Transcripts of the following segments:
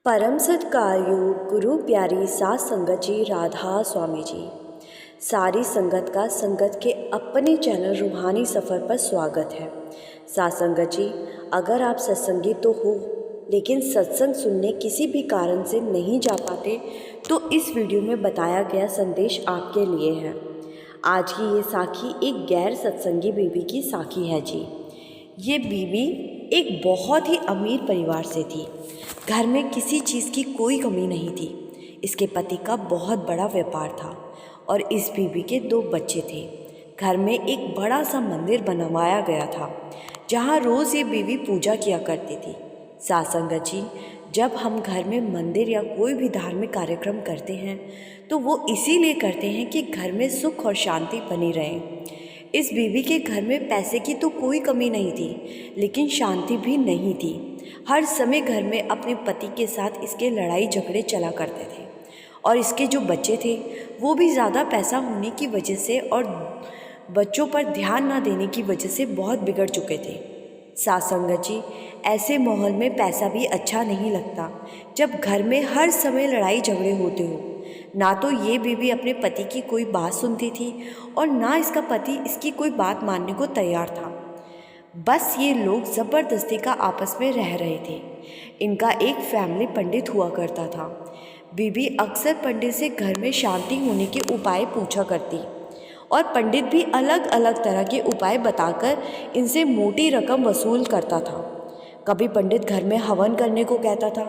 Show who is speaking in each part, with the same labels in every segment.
Speaker 1: परम सत्कारयोग गुरु प्यारी सात संगत जी राधा स्वामी जी। सारी संगत का संगत के अपने चैनल रूहानी सफ़र पर स्वागत है। सात संगत जी, अगर आप सत्संगी तो हो लेकिन सत्संग सुनने किसी भी कारण से नहीं जा पाते तो इस वीडियो में बताया गया संदेश आपके लिए है। आज की ये साखी एक गैर सत्संगी बीवी की साखी है जी। ये बीवी एक बहुत ही अमीर परिवार से थी। घर में किसी चीज़ की कोई कमी नहीं थी। इसके पति का बहुत बड़ा व्यापार था और इस बीवी के 2 बच्चे थे। घर में एक बड़ा सा मंदिर बनवाया गया था जहाँ रोज़ ये बीवी पूजा किया करती थी। सात संगत जी, जब हम घर में मंदिर या कोई भी धार्मिक कार्यक्रम करते हैं तो वो इसीलिए करते हैं कि घर में सुख और शांति बनी रहे। इस बीवी के घर में पैसे की तो कोई कमी नहीं थी, लेकिन शांति भी नहीं थी। हर समय घर में अपने पति के साथ इसके लड़ाई झगड़े चला करते थे और इसके जो बच्चे थे वो भी ज़्यादा पैसा होने की वजह से और बच्चों पर ध्यान ना देने की वजह से बहुत बिगड़ चुके थे। सात संगत जी, ऐसे माहौल में पैसा भी अच्छा नहीं लगता जब घर में हर समय लड़ाई झगड़े होते हो। ना तो ये बीवी अपने पति की कोई बात सुनती थी और ना इसका पति इसकी कोई बात मानने को तैयार था। बस ये लोग ज़बरदस्ती का आपस में रह रहे थे। इनका एक फैमिली पंडित हुआ करता था। बीवी अक्सर पंडित से घर में शांति होने के उपाय पूछा करती और पंडित भी अलग अलग तरह के उपाय बताकर इनसे मोटी रकम वसूल करता था। कभी पंडित घर में हवन करने को कहता था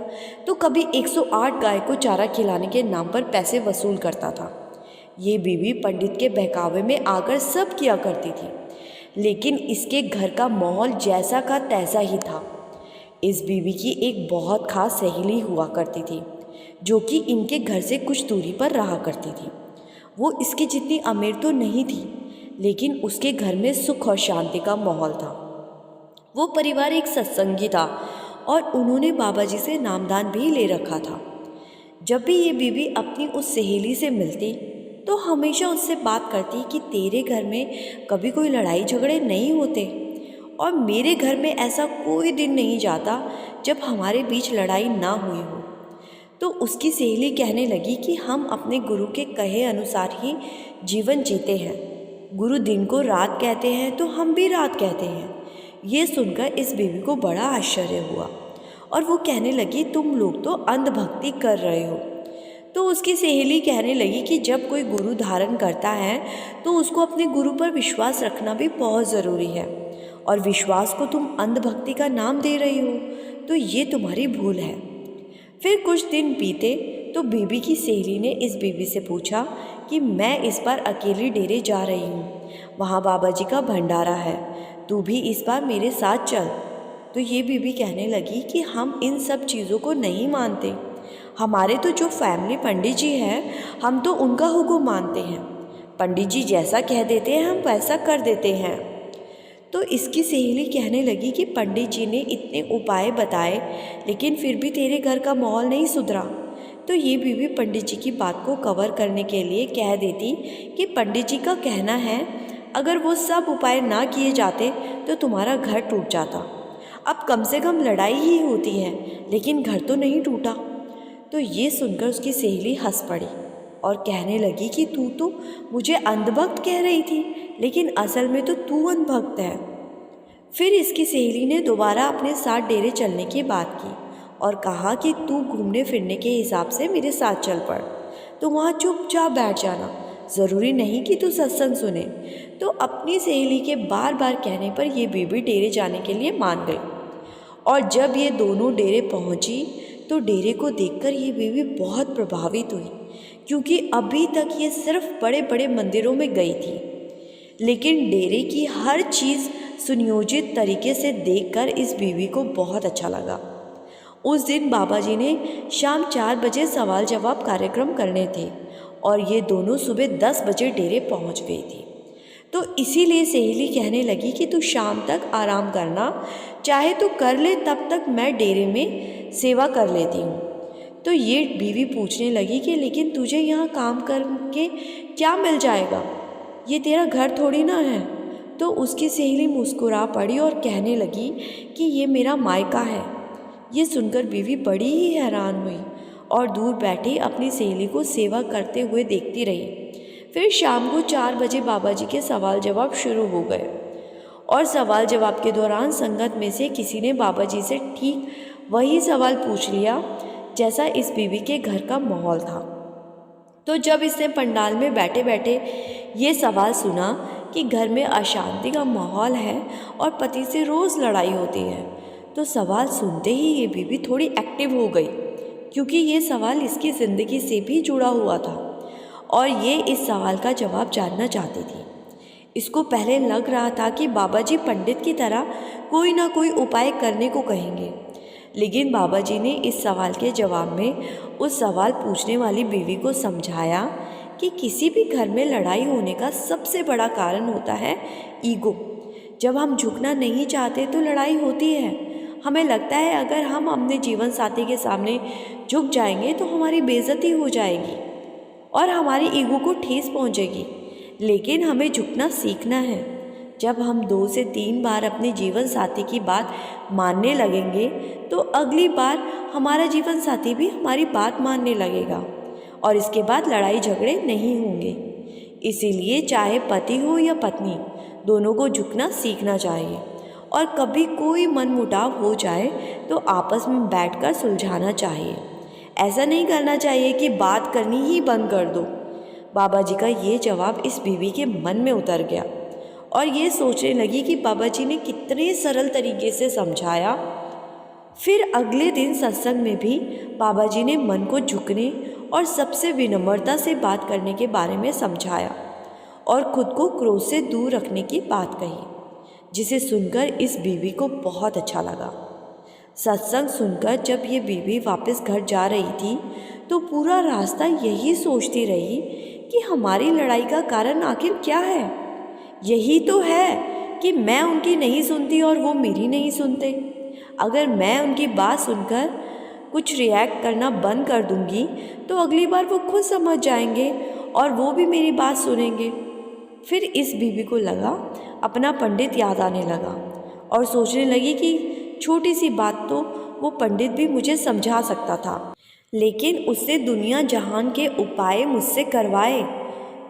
Speaker 1: तो कभी 108 गाय को चारा खिलाने के नाम पर पैसे वसूल करता था। ये बीवी पंडित के बहकावे में आकर सब किया करती थी, लेकिन इसके घर का माहौल जैसा का तैसा ही था। इस बीवी की एक बहुत खास सहेली हुआ करती थी जो कि इनके घर से कुछ दूरी पर रहा करती थी। वो इसकी जितनी अमीर तो नहीं थी, लेकिन उसके घर में सुख और शांति का माहौल था। वो परिवार एक सत्संगी था और उन्होंने बाबा जी से नामदान भी ले रखा था। जब भी ये बीवी अपनी उस सहेली से मिलती तो हमेशा उससे बात करती कि तेरे घर में कभी कोई लड़ाई झगड़े नहीं होते और मेरे घर में ऐसा कोई दिन नहीं जाता जब हमारे बीच लड़ाई ना हुई हो। तो उसकी सहेली कहने लगी कि हम अपने गुरु के कहे अनुसार ही जीवन जीते हैं। गुरु दिन को रात कहते हैं तो हम भी रात कहते हैं। ये सुनकर इस बीवी को बड़ा आश्चर्य हुआ और वो कहने लगी, तुम लोग तो अंधभक्ति कर रहे हो। तो उसकी सहेली कहने लगी कि जब कोई गुरु धारण करता है तो उसको अपने गुरु पर विश्वास रखना भी बहुत ज़रूरी है, और विश्वास को तुम अंधभक्ति का नाम दे रही हो तो ये तुम्हारी भूल है। फिर कुछ दिन बीते तो बीवी की सहेली ने इस बीवी से पूछा कि मैं इस बार अकेली डेरे जा रही हूँ, वहाँ बाबा जी का भंडारा है, तू भी इस बार मेरे साथ चल। तो ये बीवी कहने लगी कि हम इन सब चीज़ों को नहीं मानते। हमारे तो जो फैमिली पंडित जी हैं हम तो उनका हुक्म मानते हैं। पंडित जी जैसा कह देते हैं हम वैसा कर देते हैं। तो इसकी सहेली कहने लगी कि पंडित जी ने इतने उपाय बताए लेकिन फिर भी तेरे घर का माहौल नहीं सुधरा। तो ये बीवी पंडित जी की बात को कवर करने के लिए कह देती कि पंडित जी का कहना है अगर वो सब उपाय ना किए जाते तो तुम्हारा घर टूट जाता। अब कम से कम लड़ाई ही होती है लेकिन घर तो नहीं टूटा। तो ये सुनकर उसकी सहेली हंस पड़ी और कहने लगी कि तू तो मुझे अंधभक्त कह रही थी, लेकिन असल में तो तू अंधभक्त है। फिर इसकी सहेली ने दोबारा अपने साथ डेरे चलने की बात की और कहा कि तू घूमने फिरने के हिसाब से मेरे साथ चल पड़, तो वहाँ चुपचाप बैठ जाना, ज़रूरी नहीं कि तू सत्संग सुने। तो अपनी सहेली के बार बार कहने पर यह बीवी डेरे जाने के लिए मान गई। और जब ये दोनों डेरे पहुँची तो डेरे को देखकर ये बीवी बहुत प्रभावित हुई, क्योंकि अभी तक ये सिर्फ बड़े बड़े मंदिरों में गई थी, लेकिन डेरे की हर चीज़ सुनियोजित तरीके से देखकर इस बीवी को बहुत अच्छा लगा। उस दिन बाबा जी ने शाम 4 बजे सवाल जवाब कार्यक्रम करने थे और ये दोनों सुबह 10 बजे डेरे पहुंच गई थी। तो इसीलिए सहेली कहने लगी कि तू शाम तक आराम करना, चाहे तो कर ले, तब तक मैं डेरे में सेवा कर लेती हूँ। तो ये बीवी पूछने लगी कि लेकिन तुझे यहाँ काम करके क्या मिल जाएगा, ये तेरा घर थोड़ी ना है। तो उसकी सहेली मुस्कुरा पड़ी और कहने लगी कि ये मेरा मायका है, ये सुनकर बीवी बड़ी ही हैरान हुई और दूर बैठी अपनी सहेली को सेवा करते हुए देखती रही। फिर शाम को 4 बजे बाबा जी के सवाल जवाब शुरू हो गए और सवाल जवाब के दौरान संगत में से किसी ने बाबा जी से ठीक वही सवाल पूछ लिया जैसा इस बीवी के घर का माहौल था। तो जब इसने पंडाल में बैठे बैठे ये सवाल सुना कि घर में अशांति का माहौल है और पति से रोज़ लड़ाई होती है, तो सवाल सुनते ही ये बीवी थोड़ी एक्टिव हो गई, क्योंकि ये सवाल इसकी ज़िंदगी से भी जुड़ा हुआ था और ये इस सवाल का जवाब जानना चाहती थी। इसको पहले लग रहा था कि बाबा जी पंडित की तरह कोई ना कोई उपाय करने को कहेंगे, लेकिन बाबा जी ने इस सवाल के जवाब में उस सवाल पूछने वाली बीवी को समझाया कि किसी भी घर में लड़ाई होने का सबसे बड़ा कारण होता है ईगो। जब हम झुकना नहीं चाहते तो लड़ाई होती है। हमें लगता है अगर हम अपने जीवन साथी के सामने झुक जाएंगे तो हमारी बेइज्जती हो जाएगी और हमारी ईगो को ठेस पहुंचेगी, लेकिन हमें झुकना सीखना है। जब हम 2 से 3 बार अपने जीवन साथी की बात मानने लगेंगे तो अगली बार हमारा जीवन साथी भी हमारी बात मानने लगेगा और इसके बाद लड़ाई झगड़े नहीं होंगे। इसीलिए चाहे पति हो या पत्नी, दोनों को झुकना सीखना चाहिए और कभी कोई मनमुटाव हो जाए तो आपस में बैठकर सुलझाना चाहिए। ऐसा नहीं करना चाहिए कि बात करनी ही बंद कर दो। बाबा जी का ये जवाब इस बीवी के मन में उतर गया और ये सोचने लगी कि बाबा जी ने कितने सरल तरीके से समझाया। फिर अगले दिन सत्संग में भी बाबा जी ने मन को झुकने और सबसे विनम्रता से बात करने के बारे में समझाया और खुद को क्रोध से दूर रखने की बात कही, जिसे सुनकर इस बीवी को बहुत अच्छा लगा। सत्संग सुनकर जब ये बीवी वापस घर जा रही थी तो पूरा रास्ता यही सोचती रही कि हमारी लड़ाई का कारण आखिर क्या है। यही तो है कि मैं उनकी नहीं सुनती और वो मेरी नहीं सुनते। अगर मैं उनकी बात सुनकर कुछ रिएक्ट करना बंद कर दूंगी तो अगली बार वो खुद समझ जाएंगे और वो भी मेरी बात सुनेंगे। फिर इस बीवी को लगा, अपना पंडित याद आने लगा और सोचने लगी कि छोटी सी बात तो वो पंडित भी मुझे समझा सकता था, लेकिन उससे दुनिया जहान के उपाय मुझसे करवाए।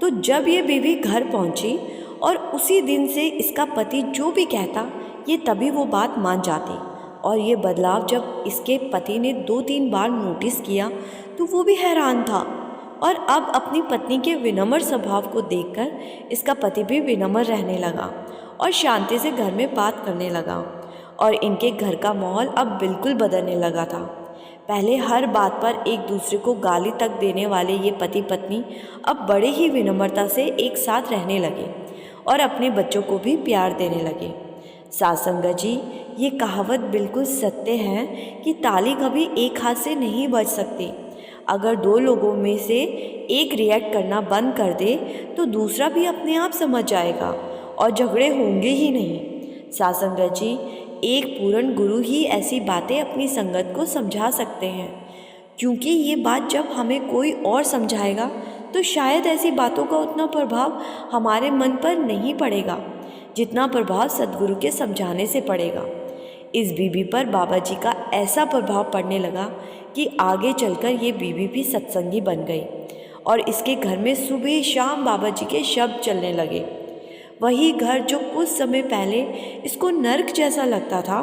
Speaker 1: तो जब ये बीवी घर पहुंची और उसी दिन से इसका पति जो भी कहता ये तभी वो बात मान जाती। और ये बदलाव जब इसके पति ने 2-3 बार नोटिस किया तो वो भी हैरान था और अब अपनी पत्नी के विनम्र स्वभाव को देखकर इसका पति भी विनम्र रहने लगा और शांति से घर में बात करने लगा और इनके घर का माहौल अब बिल्कुल बदलने लगा था। पहले हर बात पर एक दूसरे को गाली तक देने वाले ये पति पत्नी अब बड़े ही विनम्रता से एक साथ रहने लगे और अपने बच्चों को भी प्यार देने लगे। साथ संगत जी, ये कहावत बिल्कुल सत्य है कि ताली कभी एक हाथ से नहीं बज सकती। अगर 2 लोगों में से एक रिएक्ट करना बंद कर दे तो दूसरा भी अपने आप समझ जाएगा और झगड़े होंगे ही नहीं। साथ संगत जी, एक पूर्ण गुरु ही ऐसी बातें अपनी संगत को समझा सकते हैं, क्योंकि ये बात जब हमें कोई और समझाएगा तो शायद ऐसी बातों का उतना प्रभाव हमारे मन पर नहीं पड़ेगा जितना प्रभाव सद्गुरु के समझाने से पड़ेगा। इस बीवी पर बाबा जी का ऐसा प्रभाव पड़ने लगा कि आगे चलकर ये बीवी भी सत्संगी बन गई और इसके घर में सुबह शाम बाबा जी के शब्द चलने लगे। वही घर जो कुछ समय पहले इसको नर्क जैसा लगता था,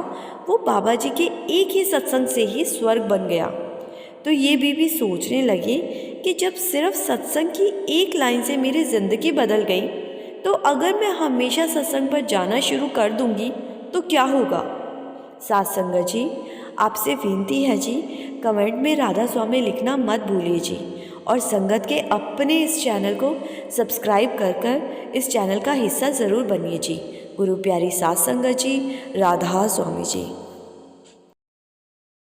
Speaker 1: वो बाबा जी के एक ही सत्संग से ही स्वर्ग बन गया। तो ये बीवी सोचने लगी कि जब सिर्फ सत्संग की एक लाइन से मेरी ज़िंदगी बदल गई, तो अगर मैं हमेशा सत्संग पर जाना शुरू कर दूंगी तो क्या होगा। साथ संगत जी, आपसे विनती है जी, कमेंट में राधा स्वामी लिखना मत भूलिए जी और संगत के अपने इस चैनल को सब्सक्राइब कर इस चैनल का हिस्सा ज़रूर बनिए जी। गुरु प्यारी साथ संगत जी, राधा स्वामी जी।